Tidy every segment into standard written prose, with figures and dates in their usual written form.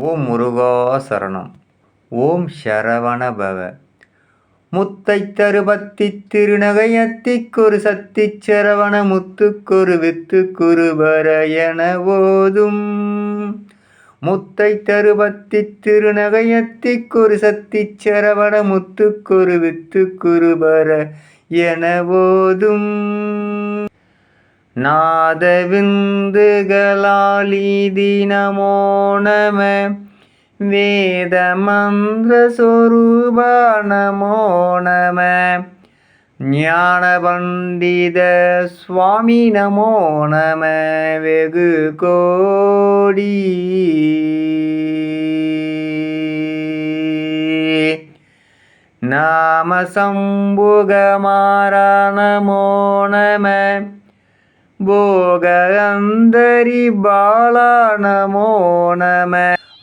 ஓம் முருகா சரணம். ஓம் சரவணபவ. முத்தை தருபத்தி திருநகையத்திக்கொரு சத்தி சரவண முத்துக்கொரு வித்துக்குரு என ஓதும். முத்தை தருபத்தி திருநகையத்திக்கொரு சத்தி சரவண முத்துக்கொரு வித்துக்குரு என ஓதும். நாதவிந்துகளாலீதி நமோ நம. வேத மந்திர சொரூப நமோ நம. ஞான பண்டித சுவாமி நமோ நம. வெகு கோடி நாம சம்புகமாரா நமோ நம. போகந்தரி பாலா நமோ நம.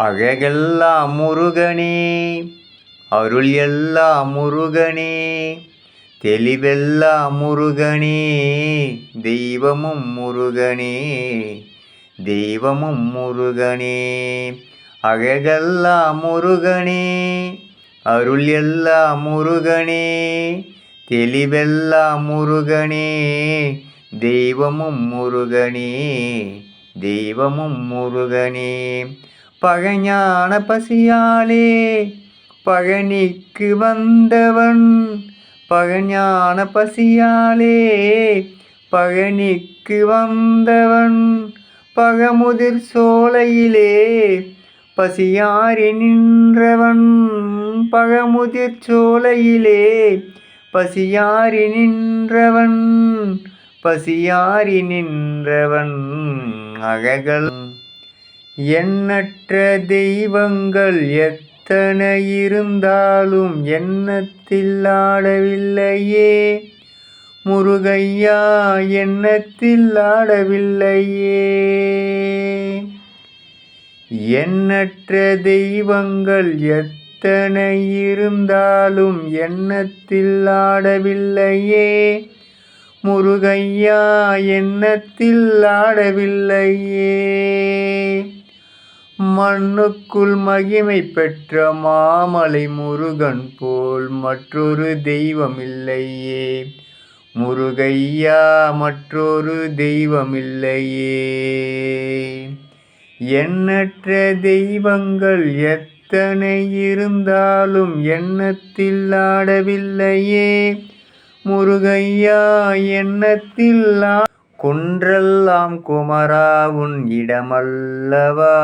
அழகெல்லாம் முருகனே, அருள் எல்லாம் முருகனே, தெளிவெல்லாம் முருகனே, தெய்வமும் முருகனே, தெய்வமும் முருகனே. அழகெல்லாம் முருகனே, அருள் எல்லாம் முருகனே, தெளிவெல்லாம் முருகனே, தெய்வமும் முருகனே, தெய்வமும் முருகனே. பகஞான பசியாலே பழனிக்கு வந்தவன், பகஞான பசியாலே பழனிக்கு வந்தவன், பகமுதிர் சோலையிலே பசியாரி நின்றவன், பகமுதிர் சோலையிலே பசியாரி நின்றவன், பசியாரி நின்றவன். அழகல் எண்ணற்ற தெய்வங்கள் எத்தனை இருந்தாலும் எண்ணத்தில் ஆடவில்லையே முருகையா, எண்ணத்தில் ஆடவில்லையே. எண்ணற்ற தெய்வங்கள் எத்தனை இருந்தாலும் எண்ணத்தில் ஆடவில்லையே முருகையா, எண்ணத்தில் ஆடவில்லையே. மண்ணுக்குள் மகிமை பெற்ற மாமலை முருகன் போல் மற்றொரு தெய்வமில்லையே முருகையா, மற்றொரு தெய்வமில்லையே. எண்ணற்ற தெய்வங்கள் எத்தனை இருந்தாலும் எண்ணத்தில் ஆடவில்லையே முருகையா, எண்ணத்தில் குன்றெல்லாம் குமரா உன் இடமல்லவா,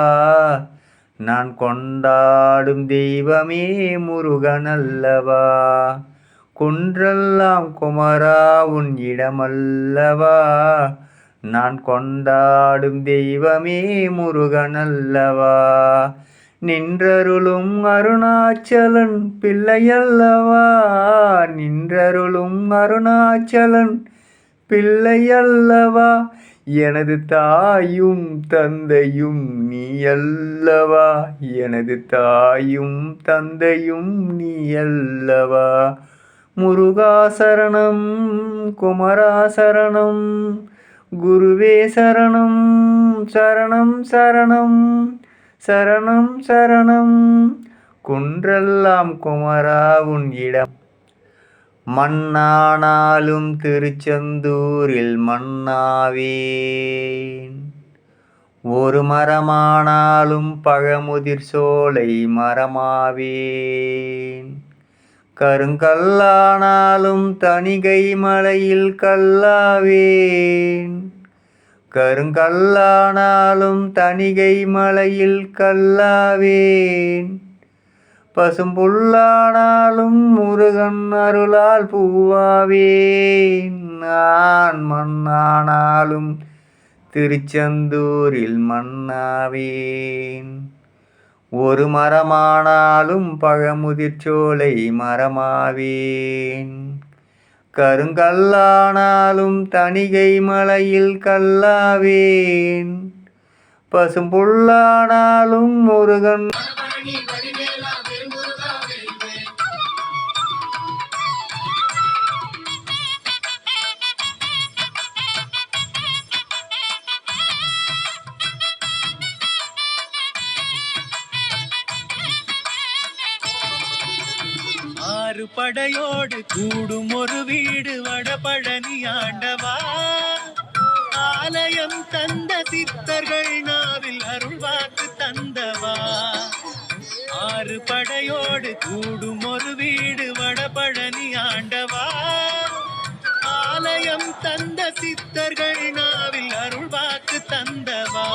நான் கொண்டாடும் தெய்வமே முருகனல்லவா. குன்றெல்லாம் குமரா உன் இடமல்லவா, நான் கொண்டாடும் தெய்வமே முருகனல்லவா. நின்றருளும் அருணாச்சலன் பிள்ளையல்லவா, நின்றருளும் அருணாச்சலன் பிள்ளையல்லவா. எனது தாயும் தந்தையும் நீ அல்லவா, எனது தாயும் தந்தையும் நீ அல்லவா. முருகா சரணம், குமரா சரணம், குருவே சரணம், சரணம் சரணம், சரணம் சரணம். குன்றெல்லாம் குமரா உன் இடம், மண்ணானாலும் திருச்செந்தூரில் மண்ணாவேன். ஒரு மரமானாலும் பழமுதிர் சோலை மரமாவேன். கருங்கல்லானாலும் தணிகை மலையில் கல்லாவேன். கருங்கல்லானாலும் தணிகை மலையில் கல்லாவேன். பசும்புல்லானாலும் முருகன் அருளால் பூவாவேன். நான் மண்ணானாலும் திருச்செந்தூரில் மண்ணாவேன். ஒரு மரமானாலும் பழமுதிர் சோலை மரமாவேன். கருங்கல்லானாலும் தணிகை மலையில் கல்லாவேன். பசும்புல்லானாலும் முருகன் படையோடு கூடும் ஒரு வீடு வடபழனி ஆண்டவா. ஆலயம் தந்த சித்தர்கள் நாவில் அருள்வாக்கு தந்தவா. ஆறு படையோடு கூடும் ஒரு வீடு வடபழனி ஆண்டவா. ஆலயம் தந்த சித்தர்கள் நாவில் அருள்வாக்கு தந்தவா.